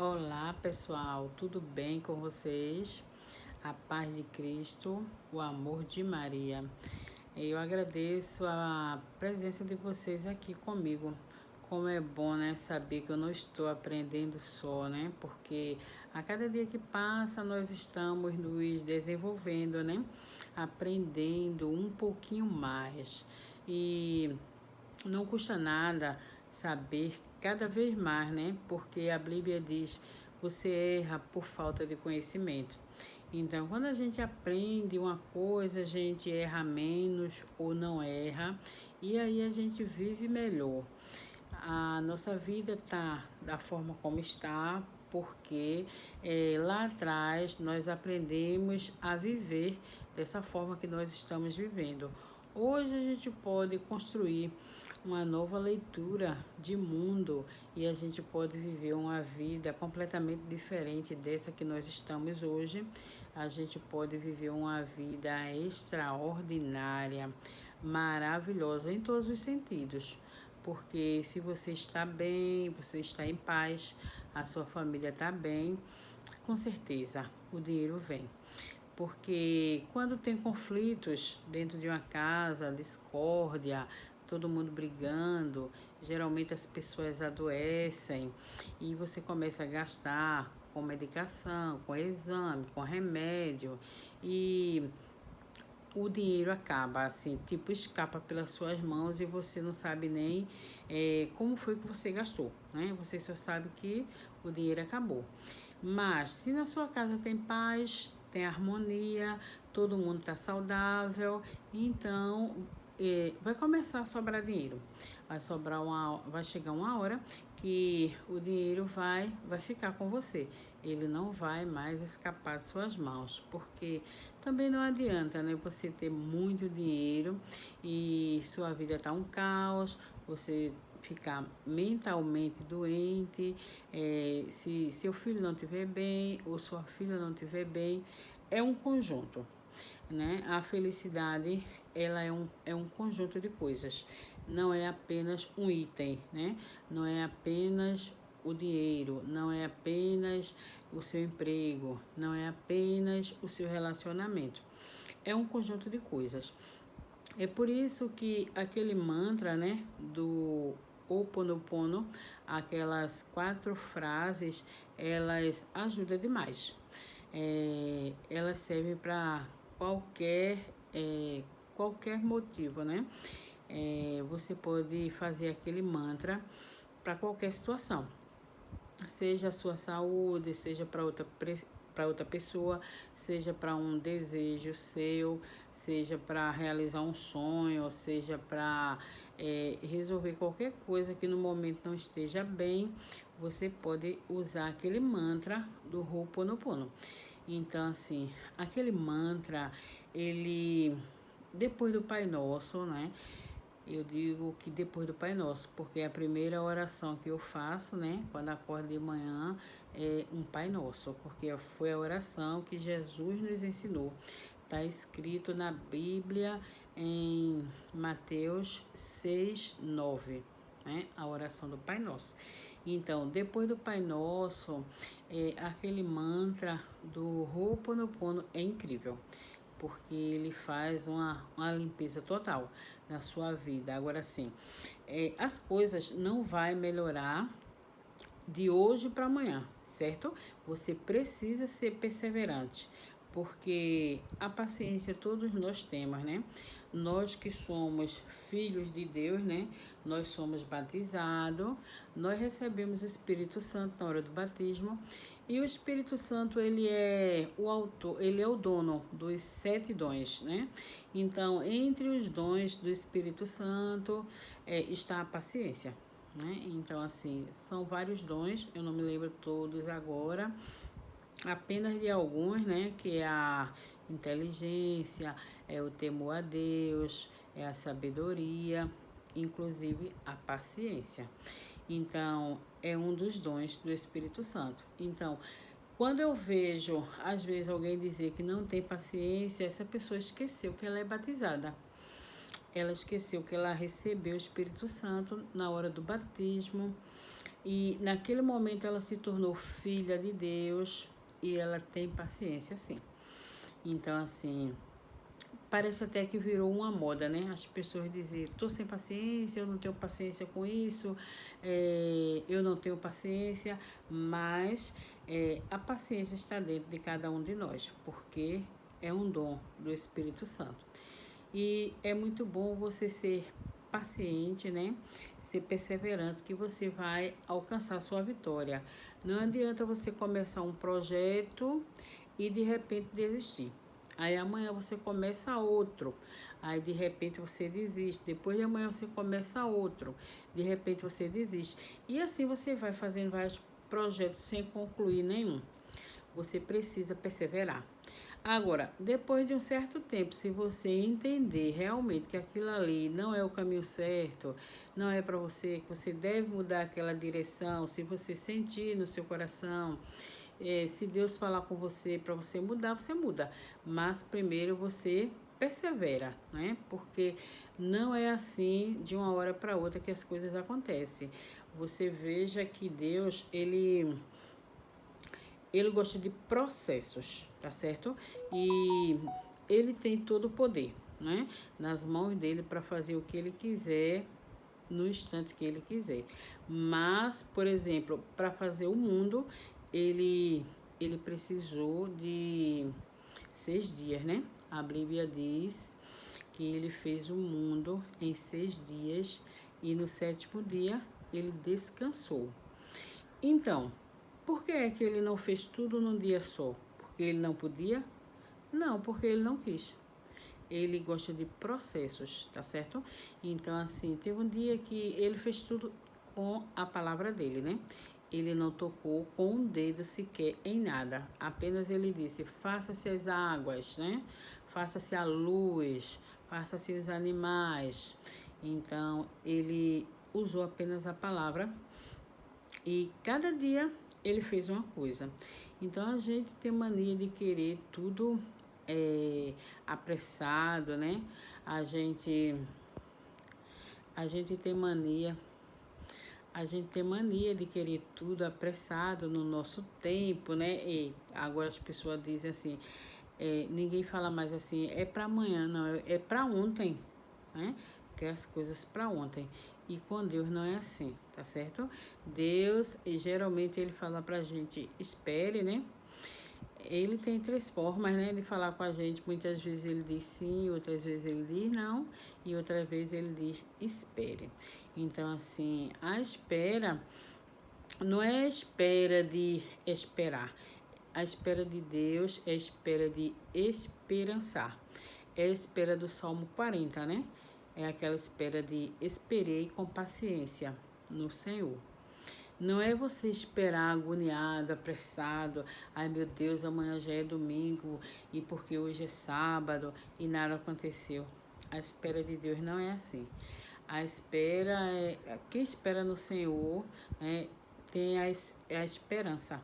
Olá pessoal, tudo bem com vocês? A paz de Cristo, o amor de Maria. Eu agradeço a presença de vocês aqui comigo. Como é bom, né, saber que eu não estou aprendendo só, né? Porque a cada dia que passa nós estamos nos desenvolvendo, né? Aprendendo um pouquinho mais. E não custa nada saber cada vez mais, né? Porque a Bíblia diz: você erra por falta de conhecimento. Então, quando a gente aprende uma coisa, a gente erra menos ou não erra, e aí a gente vive melhor. A nossa vida está da forma como está, porque lá atrás nós aprendemos a viver dessa forma que nós estamos vivendo. Hoje a gente pode construir uma nova leitura de mundo e a gente pode viver uma vida completamente diferente dessa que nós estamos hoje. A gente pode viver uma vida extraordinária, maravilhosa em todos os sentidos. Porque se você está bem, você está em paz, a sua família está bem, com certeza o dinheiro vem. Porque quando tem conflitos dentro de uma casa, discórdia, todo mundo brigando, geralmente as pessoas adoecem e você começa a gastar com medicação, com exame, com remédio e o dinheiro acaba, assim, tipo, escapa pelas suas mãos e você não sabe nem como foi que você gastou, né? Você só sabe que o dinheiro acabou. Mas se na sua casa tem paz, tem harmonia, todo mundo está saudável, então vai começar a sobrar dinheiro. Vai chegar uma hora que o dinheiro vai ficar com você. Ele não vai mais escapar de suas mãos, porque também não adianta, né, você ter muito dinheiro e sua vida tá um caos, você ficar mentalmente doente, se seu filho não estiver bem ou sua filha não estiver bem, é um conjunto, né? A felicidade, ela é um conjunto de coisas, não é apenas um item, né? Não é apenas o dinheiro, não é apenas o seu emprego, não é apenas o seu relacionamento. É um conjunto de coisas. É por isso que aquele mantra, né, do Ho'oponopono, aquelas 4 frases, elas ajudam demais. Elas servem para qualquer, qualquer motivo, né? Você pode fazer aquele mantra para qualquer situação, seja a sua saúde, seja para outra pessoa, seja para um desejo seu, seja para realizar um sonho, seja para resolver qualquer coisa que no momento não esteja bem, você pode usar aquele mantra do Ho'oponopono. Então, assim, aquele mantra, ele, depois do Pai Nosso, né? Eu digo que depois do Pai Nosso, porque a primeira oração que eu faço, né, quando acordo de manhã, é um Pai Nosso, porque foi a oração que Jesus nos ensinou. Está escrito na Bíblia em Mateus 6:9, né, a oração do Pai Nosso. Então, depois do Pai Nosso, aquele mantra do Ho'oponopono é incrível, porque ele faz uma limpeza total na sua vida. Agora sim, as coisas não vai melhorar de hoje para amanhã, certo? Você precisa ser perseverante, porque a paciência todos nós temos, né? Nós que somos filhos de Deus, né? Nós somos batizados, nós recebemos o Espírito Santo na hora do batismo, e o Espírito Santo, ele é o autor, ele é o dono dos 7 dons, né? Então, entre os dons do Espírito Santo está a paciência, né? Então, assim, são vários dons, eu não me lembro todos agora, apenas de alguns, né? Que é a inteligência, é o temor a Deus, é a sabedoria, inclusive a paciência. Então, é um dos dons do Espírito Santo. Então, quando eu vejo, às vezes, alguém dizer que não tem paciência, essa pessoa esqueceu que ela é batizada. Ela esqueceu que ela recebeu o Espírito Santo na hora do batismo. E naquele momento ela se tornou filha de Deus e ela tem paciência, sim. Então, assim, parece até que virou uma moda, né? As pessoas dizem, tô sem paciência, eu não tenho paciência com isso, eu não tenho paciência, mas a paciência está dentro de cada um de nós, porque é um dom do Espírito Santo. E é muito bom você ser paciente, né? Ser perseverante, que você vai alcançar a sua vitória. Não adianta você começar um projeto e de repente desistir. Aí amanhã você começa outro, aí de repente você desiste. Depois de amanhã você começa outro, de repente você desiste. E assim você vai fazendo vários projetos sem concluir nenhum. Você precisa perseverar. Agora, depois de um certo tempo, se você entender realmente que aquilo ali não é o caminho certo, não é para você, que você deve mudar aquela direção, se você sentir no seu coração, se Deus falar com você para você mudar, você muda. Mas primeiro você persevera, né? Porque não é assim de uma hora para outra que as coisas acontecem. Você veja que Deus, ele gosta de processos, tá certo? E ele tem todo o poder, né? Nas mãos dele para fazer o que ele quiser no instante que ele quiser. Mas, por exemplo, para fazer o mundo, ele precisou de 6 dias, né? A Bíblia diz que ele fez o mundo em 6 dias e no sétimo dia ele descansou. Então, por que é que ele não fez tudo num dia só? Porque ele não podia? Não, porque ele não quis. Ele gosta de processos, tá certo? Então, assim, teve um dia que ele fez tudo com a palavra dele, né? Ele não tocou com um dedo sequer em nada. Apenas ele disse, faça-se as águas, né? Faça-se a luz, faça-se os animais. Então, ele usou apenas a palavra e cada dia ele fez uma coisa. Então a gente tem mania de querer tudo apressado, né? A gente, a gente tem mania, a gente tem mania de querer tudo apressado no nosso tempo, né? E agora as pessoas dizem assim, ninguém fala mais assim, é para amanhã, não, é para ontem, né? Quer as coisas para ontem. E com Deus não é assim, tá certo? Deus, geralmente ele fala pra gente, espere, né? Ele tem 3 formas, né, de falar com a gente. Muitas vezes ele diz sim, outras vezes ele diz não, e outras vezes ele diz espere. Então, assim, a espera não é a espera de esperar. A espera de Deus é a espera de esperançar. É a espera do Salmo 40, né? É aquela espera de esperei com paciência no Senhor. Não é você esperar agoniado, apressado. Ai meu Deus, amanhã já é domingo e porque hoje é sábado e nada aconteceu. A espera de Deus não é assim. A espera quem espera no Senhor, né, tem a esperança.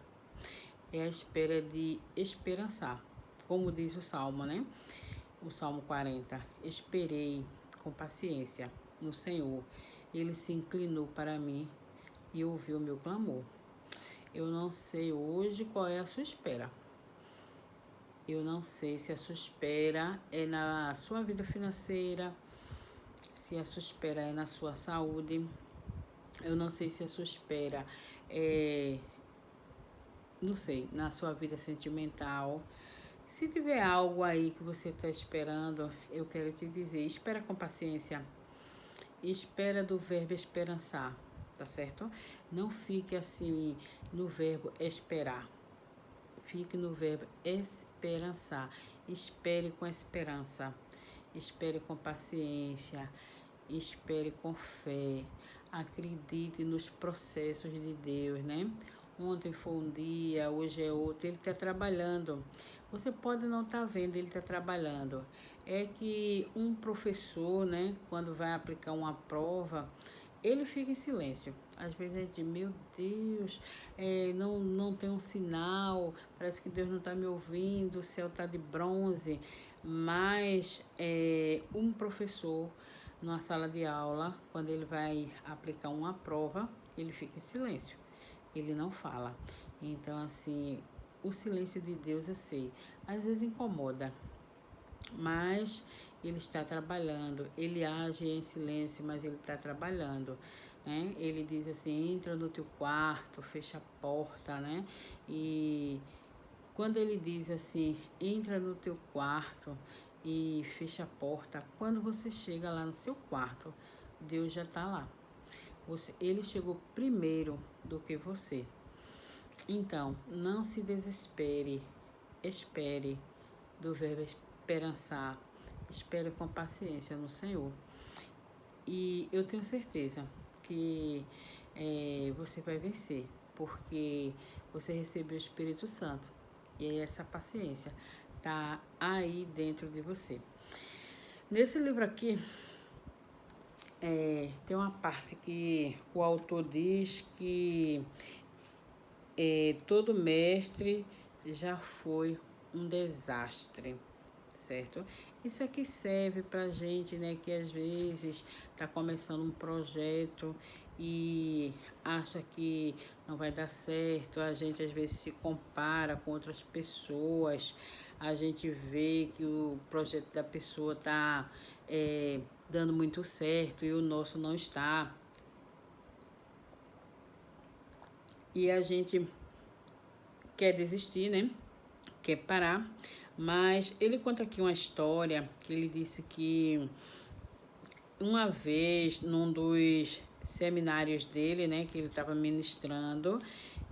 É a espera de esperançar. Como diz o Salmo, né? O Salmo 40. Esperei com paciência no Senhor. Ele se inclinou para mim e ouviu o meu clamor. Eu não sei hoje qual é a sua espera. Eu não sei se a sua espera é na sua vida financeira, se a sua espera é na sua saúde. Eu não sei se a sua espera é, não sei, na sua vida sentimental. Se tiver algo aí que você está esperando, eu quero te dizer, espera com paciência. Espera do verbo esperançar, tá certo? Não fique assim no verbo esperar. Fique no verbo esperançar. Espere com esperança. Espere com paciência. Espere com fé. Acredite nos processos de Deus, né? Ontem foi um dia, hoje é outro. Ele está trabalhando. Você pode não estar vendo, ele está trabalhando. É que um professor, né, quando vai aplicar uma prova, ele fica em silêncio. Às vezes a gente, meu Deus, não tem um sinal, parece que Deus não está me ouvindo, o céu está de bronze. Mas um professor, numa sala de aula, quando ele vai aplicar uma prova, ele fica em silêncio, ele não fala. Então, assim, o silêncio de Deus, eu sei, às vezes incomoda, mas ele está trabalhando, ele age em silêncio, mas ele está trabalhando, né? Ele diz assim, entra no teu quarto, fecha a porta, né? E quando ele diz assim, entra no teu quarto e fecha a porta, quando você chega lá no seu quarto, Deus já está lá. Ele chegou primeiro do que você. Então, não se desespere, espere, do verbo esperançar, espere com paciência no Senhor. E eu tenho certeza que você vai vencer, porque você recebeu o Espírito Santo. E essa paciência tá aí dentro de você. Nesse livro aqui, tem uma parte que o autor diz que todo mestre já foi um desastre, certo? Isso aqui serve pra gente, né, que às vezes tá começando um projeto e acha que não vai dar certo, a gente às vezes se compara com outras pessoas, a gente vê que o projeto da pessoa tá dando muito certo e o nosso não está. E a gente quer desistir, né? Quer parar. Mas ele conta aqui uma história que ele disse que uma vez, num dos seminários dele, né, que ele estava ministrando,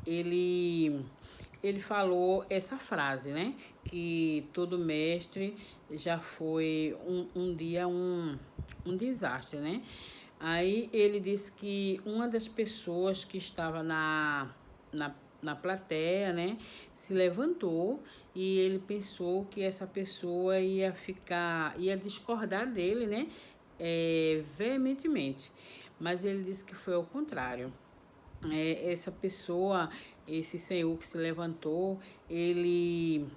ele falou essa frase, né, que todo mestre já foi um dia um desastre, né. Aí ele disse que uma das pessoas que estava na plateia, né, se levantou e ele pensou que essa pessoa ia discordar dele, né, veementemente. Mas ele disse que foi ao contrário. Essa pessoa, esse senhor que se levantou, ele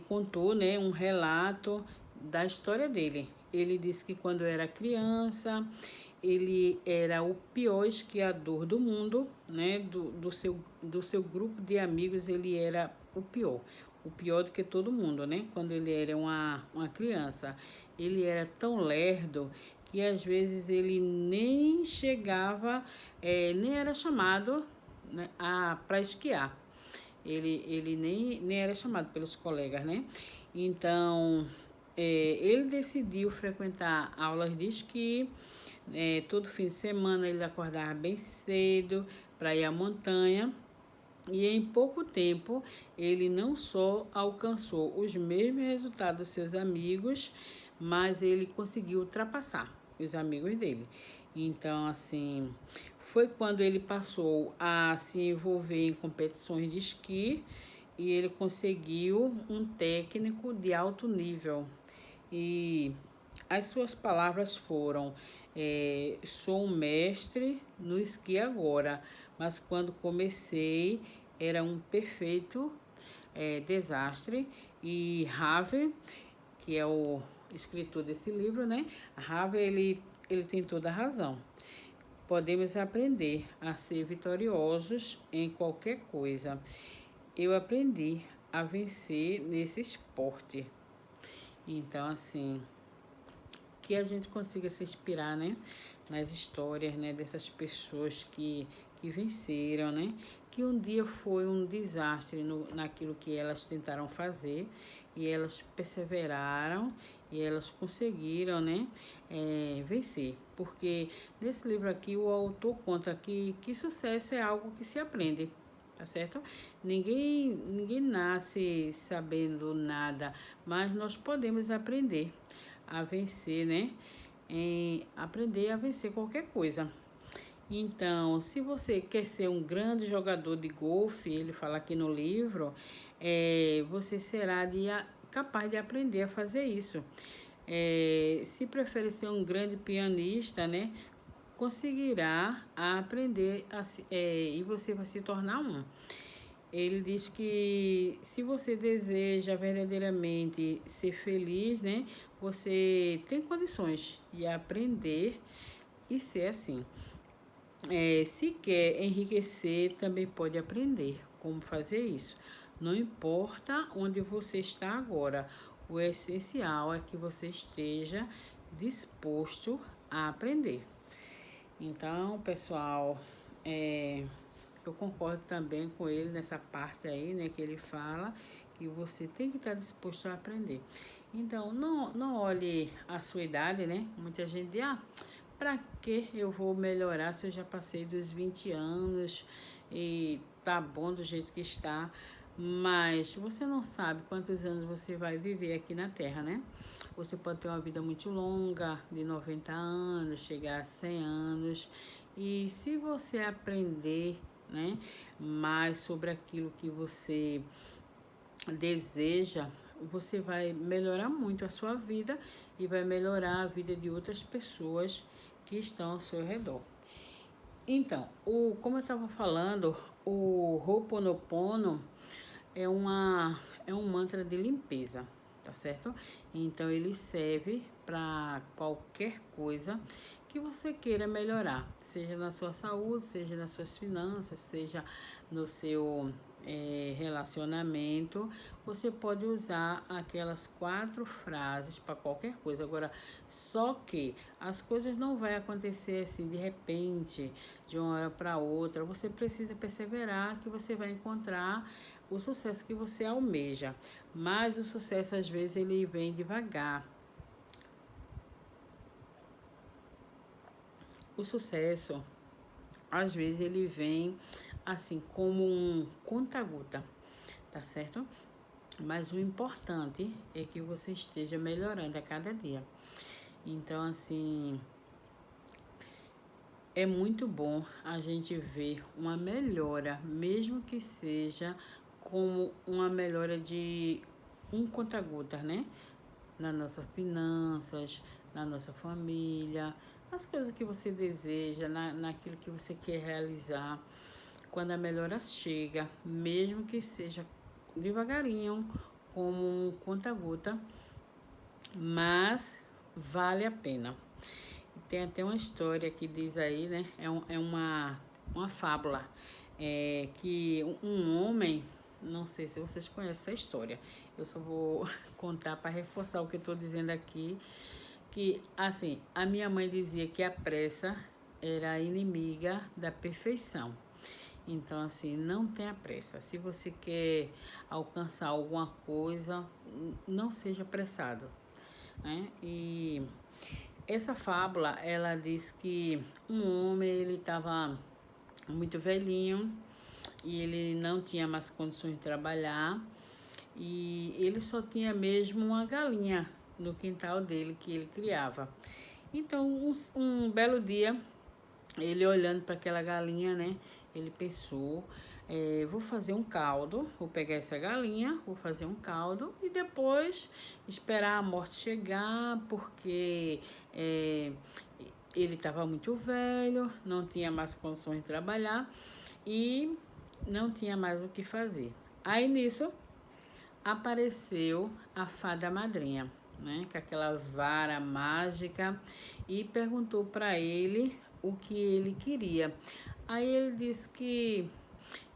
contou, né, um relato da história dele. Ele disse que quando era criança, ele era o pior esquiador do mundo, né? Do seu grupo de amigos, ele era o pior do que todo mundo, né? Quando ele era uma criança. Ele era tão lerdo que às vezes ele nem chegava, nem era chamado, né, para esquiar. Ele nem era chamado pelos colegas, né? Então, ele decidiu frequentar aulas de esqui. Todo fim de semana ele acordava bem cedo para ir à montanha. E em pouco tempo ele não só alcançou os mesmos resultados dos seus amigos, mas ele conseguiu ultrapassar os amigos dele. Então, assim, foi quando ele passou a se envolver em competições de esqui e ele conseguiu um técnico de alto nível. E as suas palavras foram: sou um mestre no esqui agora, mas quando comecei era um perfeito desastre. E Harvey, que é o escritor desse livro, né? Harvey, ele tem toda a razão. Podemos aprender a ser vitoriosos em qualquer coisa. Eu aprendi a vencer nesse esporte. Então, assim, que a gente consiga se inspirar, né, nas histórias, né, dessas pessoas que venceram, né, que um dia foi um desastre naquilo que elas tentaram fazer e elas perseveraram e elas conseguiram, né, vencer. Porque nesse livro aqui o autor conta que sucesso é algo que se aprende. Tá certo? Ninguém nasce sabendo nada, mas nós podemos aprender a vencer, né? Aprender a vencer qualquer coisa. Então, se você quer ser um grande jogador de golfe, ele fala aqui no livro, você será capaz de aprender a fazer isso. Se prefere ser um grande pianista, né? Conseguirá aprender e você vai se tornar um. Ele diz que se você deseja verdadeiramente ser feliz, né, você tem condições de aprender e ser assim. se quer enriquecer, também pode aprender como fazer isso. Não importa onde você está agora, o essencial é que você esteja disposto a aprender. Então, pessoal, eu concordo também com ele nessa parte aí, né, que ele fala que você tem que estar disposto a aprender. Então, não olhe a sua idade, né? Muita gente diz, pra que eu vou melhorar se eu já passei dos 20 anos e tá bom do jeito que está? Mas você não sabe quantos anos você vai viver aqui na Terra, né? Você pode ter uma vida muito longa, de 90 anos, chegar a 100 anos. E se você aprender, né, mais sobre aquilo que você deseja, você vai melhorar muito a sua vida e vai melhorar a vida de outras pessoas que estão ao seu redor. Então, como eu estava falando, o Ho'oponopono é um mantra de limpeza, tá certo? Então, ele serve para qualquer coisa que você queira melhorar, seja na sua saúde, seja nas suas finanças, seja no seu relacionamento. Você pode usar aquelas 4 frases para qualquer coisa. Agora, só que as coisas não vão acontecer assim de repente, de uma hora para outra. Você precisa perseverar que você vai encontrar o sucesso que você almeja. Mas o sucesso, às vezes, ele vem devagar. O sucesso, às vezes, ele vem assim como um conta-gota, tá certo? Mas o importante é que você esteja melhorando a cada dia. Então, assim, é muito bom a gente ver uma melhora, mesmo que seja como uma melhora de um conta-gotas, né? Nas nossas finanças, na nossa família, nas coisas que você deseja, naquilo que você quer realizar. Quando a melhora chega, mesmo que seja devagarinho, como um conta-gota, mas vale a pena. Tem até uma história que diz aí, né? É uma fábula, que um homem, não sei se vocês conhecem essa história, eu só vou contar para reforçar o que eu estou dizendo aqui, que, assim, a minha mãe dizia que a pressa era inimiga da perfeição. Então, assim, não tenha pressa. Se você quer alcançar alguma coisa, não seja apressado, né? E essa fábula, ela diz que um homem, ele estava muito velhinho e ele não tinha mais condições de trabalhar e ele só tinha mesmo uma galinha no quintal dele que ele criava. Então, um belo dia, ele olhando para aquela galinha, né? Ele pensou, vou fazer um caldo, vou pegar essa galinha, vou fazer um caldo e depois esperar a morte chegar, porque ele estava muito velho, não tinha mais condições de trabalhar e não tinha mais o que fazer. Aí nisso apareceu a fada madrinha, né, com aquela vara mágica e perguntou para ele o que ele queria. Aí ele disse que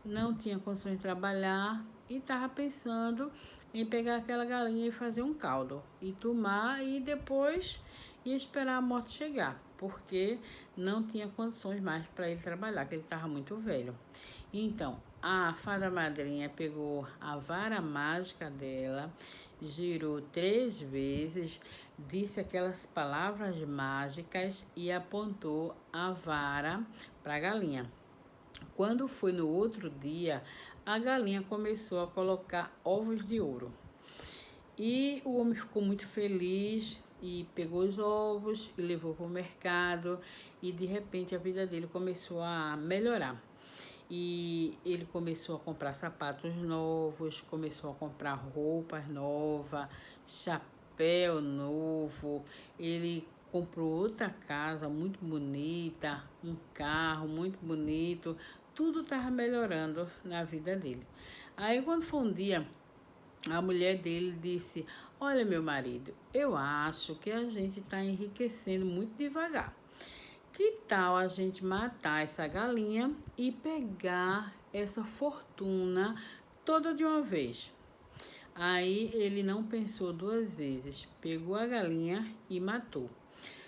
não tinha condições de trabalhar e estava pensando em pegar aquela galinha e fazer um caldo e tomar e depois ia esperar a morte chegar, porque não tinha condições mais para ele trabalhar, que ele estava muito velho. Então, a fada madrinha pegou a vara mágica dela, girou 3 vezes, disse aquelas palavras mágicas e apontou a vara para a galinha. Quando foi no outro dia, a galinha começou a colocar ovos de ouro. E o homem ficou muito feliz e pegou os ovos e levou para o mercado e de repente a vida dele começou a melhorar. E ele começou a comprar sapatos novos, começou a comprar roupas novas, chapéu novo. Ele comprou outra casa muito bonita, um carro muito bonito. Tudo estava melhorando na vida dele. Aí quando foi um dia, a mulher dele disse, olha meu marido, eu acho que a gente está enriquecendo muito devagar. que tal a gente matar essa galinha e pegar essa fortuna toda de uma vez? Aí ele não pensou duas vezes, pegou a galinha e matou.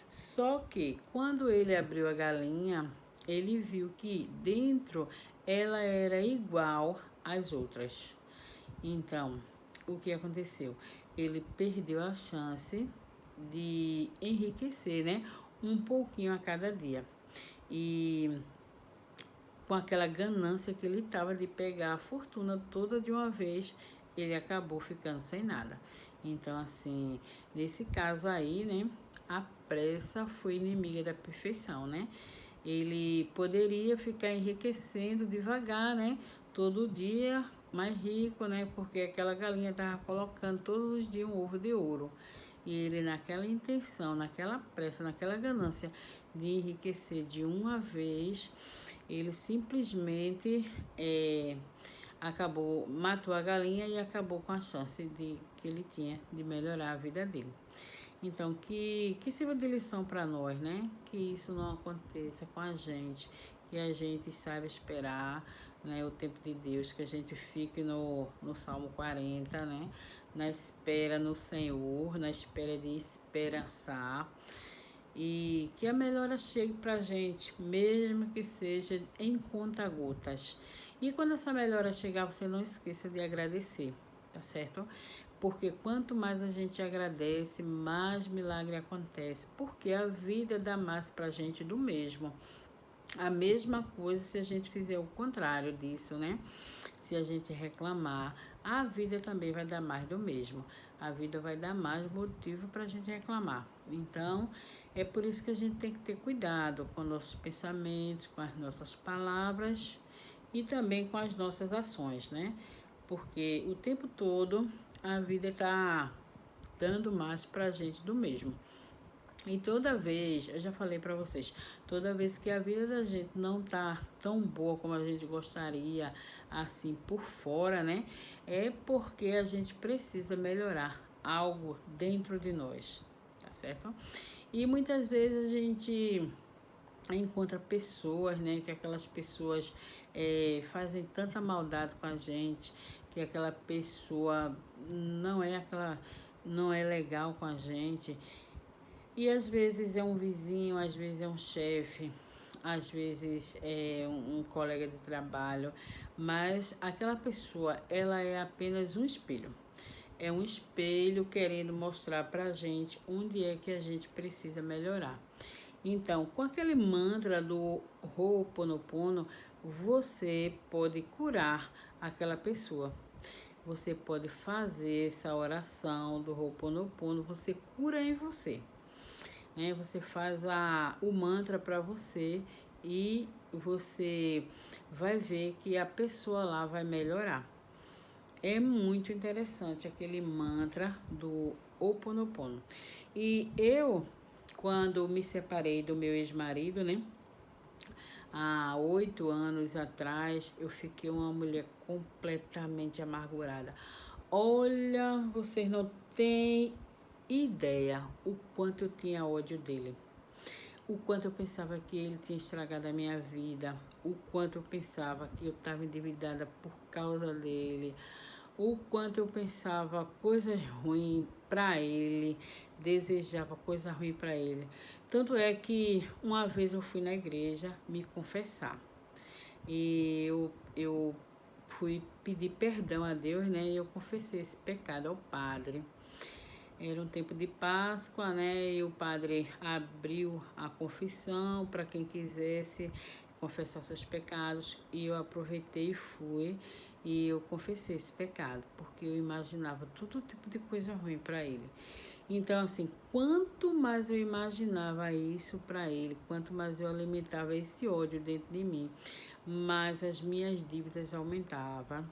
Só que quando ele abriu a galinha, ele viu que dentro ela era igual às outras. Então, o que aconteceu? Ele perdeu a chance de enriquecer, né? Um pouquinho a cada dia. E com aquela ganância que ele estava de pegar a fortuna toda de uma vez, ele acabou ficando sem nada. Então, assim, nesse caso aí, né, a pressa foi inimiga da perfeição, né? Ele poderia ficar enriquecendo devagar, né? Todo dia mais rico, né? Porque aquela galinha estava colocando todos os dias um ovo de ouro. E ele, naquela intenção, naquela pressa, naquela ganância de enriquecer de uma vez, ele simplesmente matou a galinha e acabou com a chance que ele tinha de melhorar a vida dele. Então, que sirva de lição para nós, né? Que isso não aconteça com a gente, que a gente saiba esperar, né, o tempo de Deus, que a gente fique no Salmo 40, né? Na espera no Senhor, na espera de esperançar. E que a melhora chegue para a gente, mesmo que seja em conta-gotas. E quando essa melhora chegar, você não esqueça de agradecer, tá certo? Porque quanto mais a gente agradece, mais milagre acontece. Porque a vida dá mais pra gente do mesmo. A mesma coisa se a gente fizer o contrário disso, né? Se a gente reclamar, a vida também vai dar mais do mesmo. A vida vai dar mais motivo para a gente reclamar. Então, é por isso que a gente tem que ter cuidado com nossos pensamentos, com as nossas palavras e também com as nossas ações, né? Porque o tempo todo a vida está dando mais para a gente do mesmo. E toda vez, eu já falei para vocês, toda vez que a vida da gente não tá tão boa como a gente gostaria, assim por fora, né? É porque a gente precisa melhorar algo dentro de nós, tá certo? E muitas vezes a gente encontra pessoas, né? Que aquelas pessoas fazem tanta maldade com a gente, que aquela pessoa não é legal com a gente. E às vezes é um vizinho, às vezes é um chefe, às vezes é um colega de trabalho, mas aquela pessoa, ela é apenas um espelho. É um espelho querendo mostrar pra gente onde é que a gente precisa melhorar. Então, com aquele mantra do Ho'oponopono, você pode curar aquela pessoa. Você pode fazer essa oração do Ho'oponopono, você cura em você, né? Você faz o mantra para você e você vai ver que a pessoa lá vai melhorar. É muito interessante aquele mantra do Ho'oponopono. E eu, quando me separei do meu ex-marido, né? Há 8 anos atrás, eu fiquei uma mulher completamente amargurada. Olha, vocês não têm ideia o quanto eu tinha ódio dele. O quanto eu pensava que ele tinha estragado a minha vida. O quanto eu pensava que eu estava endividada por causa dele. O quanto eu pensava coisas ruins para ele. Desejava coisa ruim para ele. Tanto é que uma vez eu fui na igreja me confessar. E eu fui pedir perdão a Deus, né? E eu confessei esse pecado ao padre. Era um tempo de Páscoa, né? E o padre abriu a confissão para quem quisesse confessar seus pecados. E eu aproveitei e fui. E eu confessei esse pecado, porque eu imaginava todo tipo de coisa ruim para ele. Então, assim, quanto mais eu imaginava isso para ele, quanto mais eu alimentava esse ódio dentro de mim, mais as minhas dívidas aumentavam,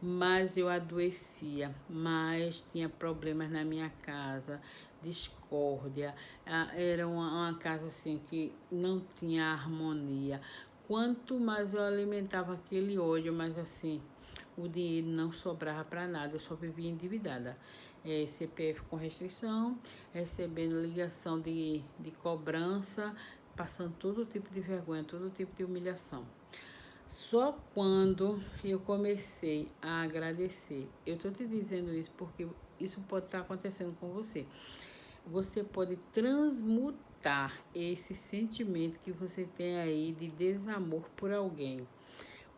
mais eu adoecia, mais tinha problemas na minha casa, discórdia, era uma casa assim que não tinha harmonia. Quanto mais eu alimentava aquele ódio, mais assim, o dinheiro não sobrava para nada, eu só vivia endividada. CPF com restrição, recebendo ligação de cobrança, passando todo tipo de vergonha, todo tipo de humilhação. Só quando eu comecei a agradecer, eu estou te dizendo isso porque isso pode estar acontecendo com você. Você pode transmutar esse sentimento que você tem aí de desamor por alguém.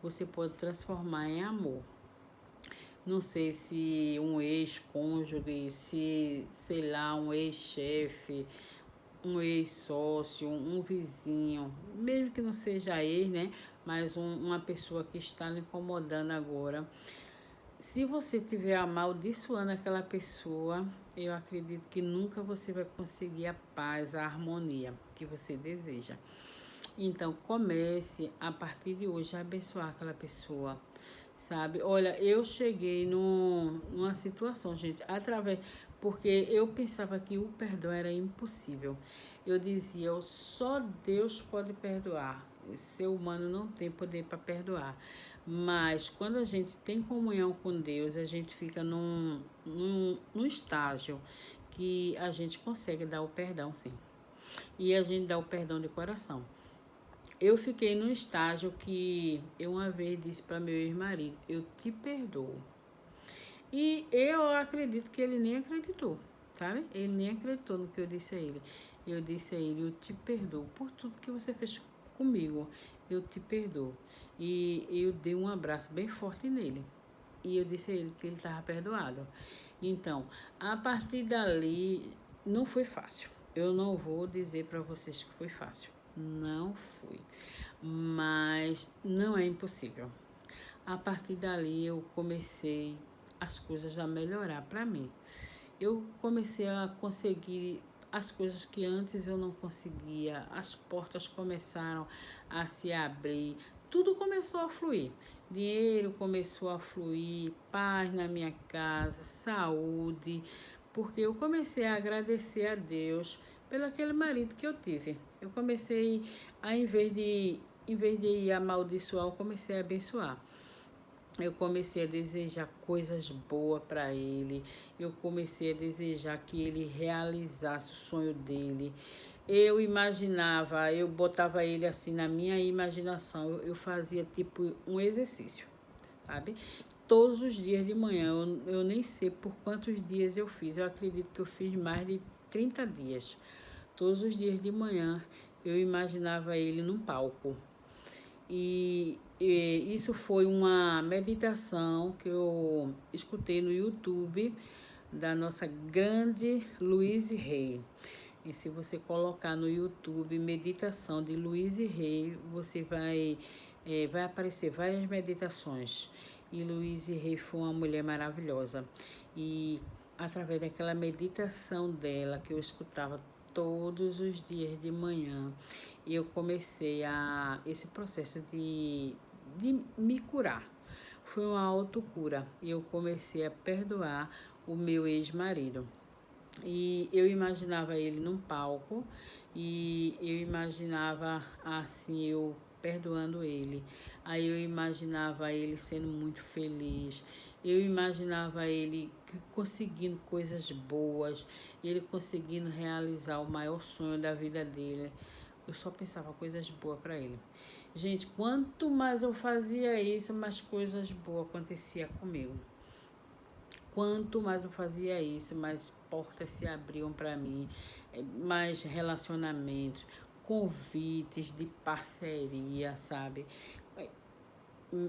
Você pode transformar em amor. Não sei se um ex-cônjuge, se, sei lá, um ex-chefe, um ex-sócio, um vizinho, mesmo que não seja ex, né? Mas uma pessoa que está lhe incomodando agora. Se você estiver amaldiçoando aquela pessoa, eu acredito que nunca você vai conseguir a paz, a harmonia que você deseja. Então, comece a partir de hoje a abençoar aquela pessoa, sabe? Olha, eu cheguei numa situação, gente, porque eu pensava que o perdão era impossível. Eu dizia, só Deus pode perdoar. Ser humano não tem poder para perdoar. Mas quando a gente tem comunhão com Deus, a gente fica num estágio que a gente consegue dar o perdão, sim. E a gente dá o perdão de coração. Eu fiquei num estágio que eu uma vez disse para meu ex-marido, eu te perdoo. E eu acredito que ele nem acreditou, sabe? Ele nem acreditou no que eu disse a ele. Eu disse a ele, eu te perdoo por tudo que você fez comigo. Eu te perdoo. E eu dei um abraço bem forte nele. E eu disse a ele que ele estava perdoado. Então, a partir dali, não foi fácil. Eu não vou dizer para vocês que foi fácil. Não foi. Mas não é impossível. A partir dali, eu comecei as coisas a melhorar para mim. Eu comecei a conseguir as coisas que antes eu não conseguia. As portas começaram a se abrir. Tudo começou a fluir. Dinheiro começou a fluir, paz na minha casa, saúde, porque eu comecei a agradecer a Deus pelo aquele marido que eu tive. Eu comecei a, em vez de ir amaldiçoar, eu comecei a abençoar. Eu comecei a desejar coisas boas para ele. Eu comecei a desejar que ele realizasse o sonho dele. Eu imaginava, eu botava ele assim na minha imaginação. Eu fazia tipo um exercício, sabe? Todos os dias de manhã. Eu nem sei por quantos dias eu fiz. Eu acredito que eu fiz mais de 30 dias. Todos os dias de manhã eu imaginava ele num palco. E isso foi uma meditação que eu escutei no YouTube da nossa grande Louise Hay. E se você colocar no YouTube meditação de Louise Hay, você vai aparecer várias meditações. E Louise Hay foi uma mulher maravilhosa. E através daquela meditação dela que eu escutava todos os dias de manhã, eu comecei esse processo de me curar. Foi uma autocura e eu comecei a perdoar o meu ex-marido. E eu imaginava ele num palco e eu imaginava assim, eu perdoando ele. Aí eu imaginava ele sendo muito feliz. Eu imaginava ele conseguindo coisas boas, ele conseguindo realizar o maior sonho da vida dele. Eu só pensava coisas boas para ele. Gente, quanto mais eu fazia isso, mais coisas boas aconteciam comigo. Quanto mais eu fazia isso, mais portas se abriam para mim, mais relacionamentos, convites de parceria, sabe?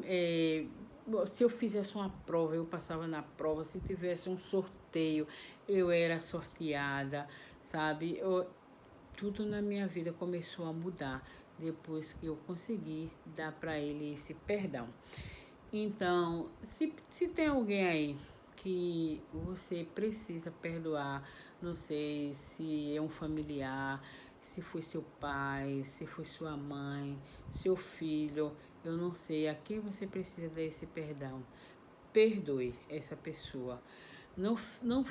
É, se eu fizesse uma prova, eu passava na prova. Se tivesse um sorteio, eu era sorteada, sabe? Tudo na minha vida começou a mudar depois que eu consegui dar para ele esse perdão. Então, se tem alguém aí que você precisa perdoar, não sei se é um familiar, se foi seu pai, se foi sua mãe, seu filho, eu não sei a quem você precisa dar esse perdão. Perdoe essa pessoa. Não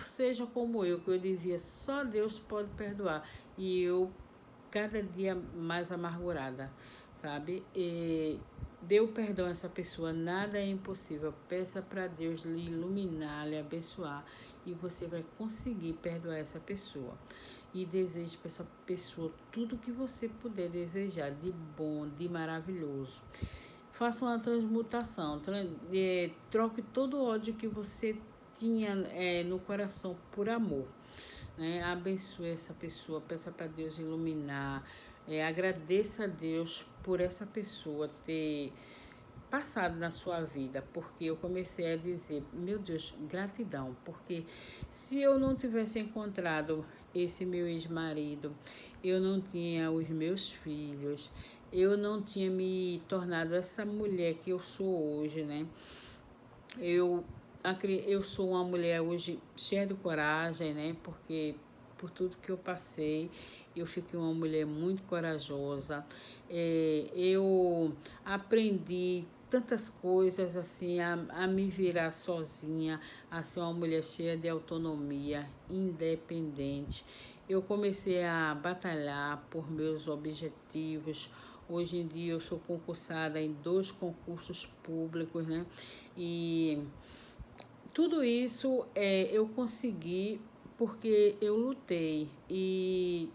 seja como eu, que eu dizia, só Deus pode perdoar. E eu, cada dia mais amargurada, sabe? Dê o perdão a essa pessoa, nada é impossível. Peça para Deus lhe iluminar, lhe abençoar e você vai conseguir perdoar essa pessoa. e deseje para essa pessoa tudo que você puder desejar de bom, de maravilhoso. Faça uma transmutação, troque todo o ódio que você tinha no coração por amor. Né? Abençoe essa pessoa, peça para Deus iluminar, agradeça a Deus por essa pessoa ter passado na sua vida, porque eu comecei a dizer, meu Deus, gratidão, porque se eu não tivesse encontrado esse meu ex-marido, eu não tinha os meus filhos, eu não tinha me tornado essa mulher que eu sou hoje, né? Eu sou uma mulher hoje cheia de coragem, né? Porque por tudo que eu passei, eu fiquei uma mulher muito corajosa. Eu aprendi tantas coisas assim, a me virar sozinha, a ser uma mulher cheia de autonomia, independente. Eu comecei a batalhar por meus objetivos. Hoje em dia eu sou concursada em 2 concursos públicos, né? E tudo isso eu consegui porque eu lutei. E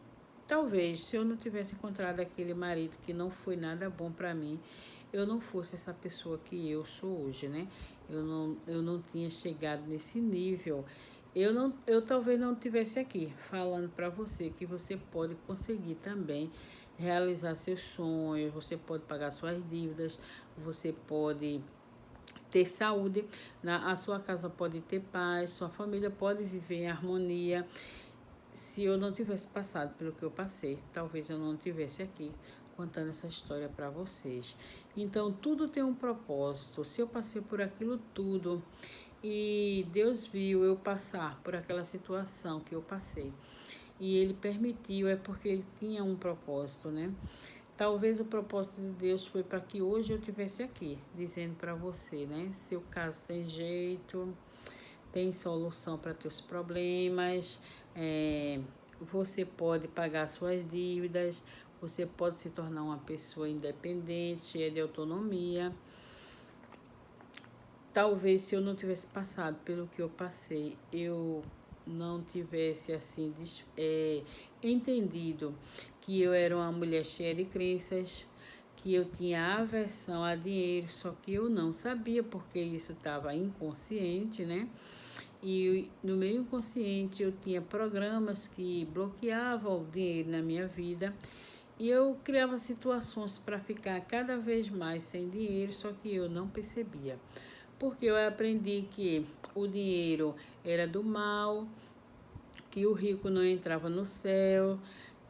talvez se eu não tivesse encontrado aquele marido que não foi nada bom para mim, eu não fosse essa pessoa que eu sou hoje, né? Eu não tinha chegado nesse nível. Eu talvez não estivesse aqui falando para você que você pode conseguir também realizar seus sonhos, você pode pagar suas dívidas, você pode ter saúde, a sua casa pode ter paz, sua família pode viver em harmonia. Se eu não tivesse passado pelo que eu passei, talvez eu não estivesse aqui contando essa história para vocês. Então, tudo tem um propósito. Se eu passei por aquilo tudo e Deus viu eu passar por aquela situação que eu passei e Ele permitiu, é porque Ele tinha um propósito, né? Talvez o propósito de Deus foi para que hoje eu estivesse aqui, dizendo para você, né? Seu caso tem jeito, tem solução para teus problemas, você pode pagar suas dívidas, você pode se tornar uma pessoa independente, cheia de autonomia. Talvez se eu não tivesse passado pelo que eu passei, eu não tivesse assim entendido que eu era uma mulher cheia de crenças, que eu tinha aversão a dinheiro, só que eu não sabia porque isso estava inconsciente, né? E no meu inconsciente eu tinha programas que bloqueavam o dinheiro na minha vida e eu criava situações para ficar cada vez mais sem dinheiro, só que eu não percebia. Porque eu aprendi que o dinheiro era do mal, que o rico não entrava no céu,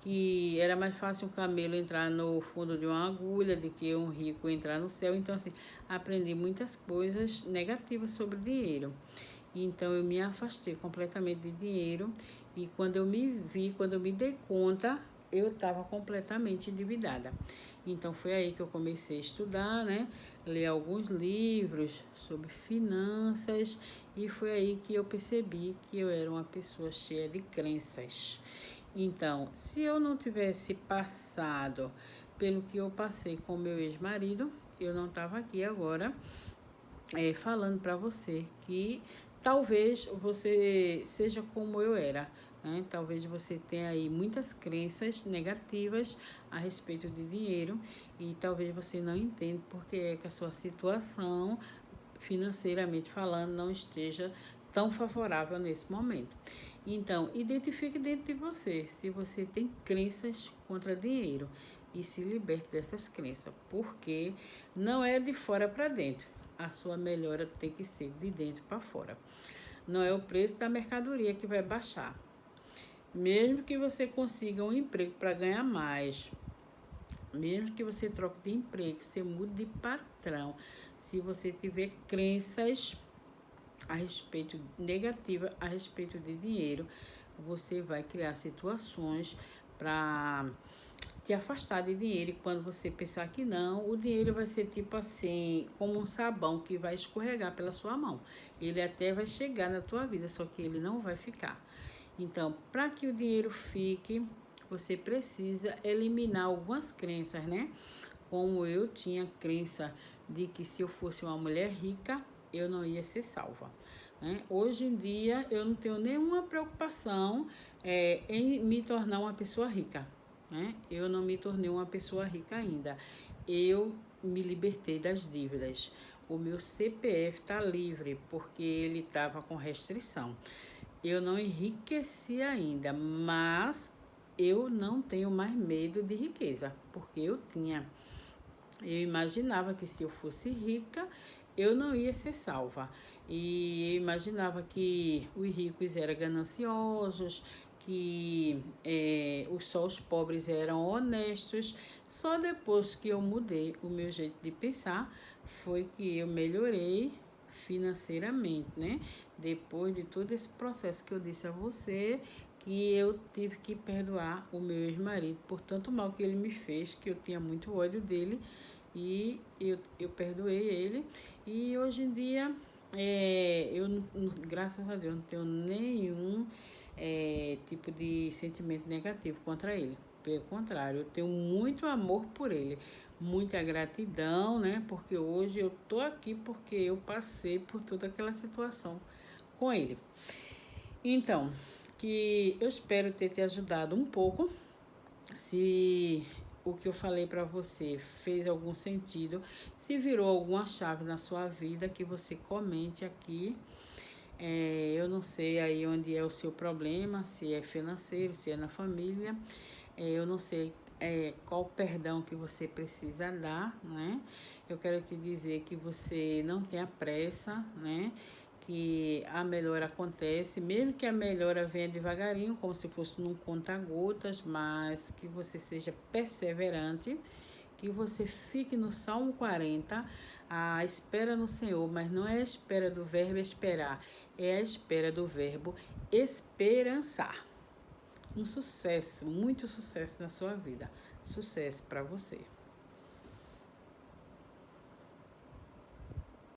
que era mais fácil um camelo entrar no fundo de uma agulha do que um rico entrar no céu. Então, assim, aprendi muitas coisas negativas sobre dinheiro. Então, eu me afastei completamente de dinheiro e quando eu me dei conta, eu estava completamente endividada. Então, foi aí que eu comecei a estudar, né? Ler alguns livros sobre finanças e foi aí que eu percebi que eu era uma pessoa cheia de crenças. Então, se eu não tivesse passado pelo que eu passei com meu ex-marido, eu não estava aqui agora falando para você que talvez você seja como eu era, né? Talvez você tenha aí muitas crenças negativas a respeito de dinheiro e talvez você não entenda porque é que a sua situação, financeiramente falando, não esteja tão favorável nesse momento. Então, identifique dentro de você se você tem crenças contra dinheiro e se liberte dessas crenças, porque não é de fora para dentro. A sua melhora tem que ser de dentro para fora. Não é o preço da mercadoria que vai baixar. Mesmo que você consiga um emprego para ganhar mais, mesmo que você troque de emprego, você mude de patrão, se você tiver crenças a respeito negativa a respeito de dinheiro, você vai criar situações para te afastar de dinheiro. E quando você pensar que não, o dinheiro vai ser tipo assim, como um sabão que vai escorregar pela sua mão. Ele até vai chegar na tua vida, só que ele não vai ficar. Então, para que o dinheiro fique, você precisa eliminar algumas crenças, né? Como eu tinha crença de que se eu fosse uma mulher rica, eu não ia ser salva. Né? Hoje em dia, eu não tenho nenhuma preocupação em me tornar uma pessoa rica. Né? Eu não me tornei uma pessoa rica ainda. Eu me libertei das dívidas. O meu CPF está livre, porque ele estava com restrição. Eu não enriqueci ainda, mas eu não tenho mais medo de riqueza, porque eu tinha. Eu imaginava que se eu fosse rica, eu não ia ser salva. E eu imaginava que os ricos eram gananciosos, que só os pobres eram honestos. Só depois que eu mudei o meu jeito de pensar, foi que eu melhorei financeiramente, né? Depois de todo esse processo que eu disse a você, que eu tive que perdoar o meu ex-marido por tanto mal que ele me fez, que eu tinha muito ódio dele, e eu perdoei ele. E hoje em dia, graças a Deus, não tenho nenhum tipo de sentimento negativo contra ele. Pelo contrário, eu tenho muito amor por ele, muita gratidão, né? Porque hoje eu tô aqui porque eu passei por toda aquela situação com ele. Então, que eu espero ter te ajudado um pouco. Se o que eu falei para você fez algum sentido, se virou alguma chave na sua vida, que você comente aqui. Eu não sei aí onde é o seu problema, se é financeiro, se é na família. Eu não sei qual perdão que você precisa dar, né? Eu quero te dizer que você não tenha pressa, né? Que a melhora acontece, mesmo que a melhora venha devagarinho, como se fosse num conta-gotas, mas que você seja perseverante, que você fique no Salmo 40, a espera no Senhor, mas não é a espera do verbo esperar, é a espera do verbo esperançar. Um sucesso, muito sucesso na sua vida. Sucesso para você.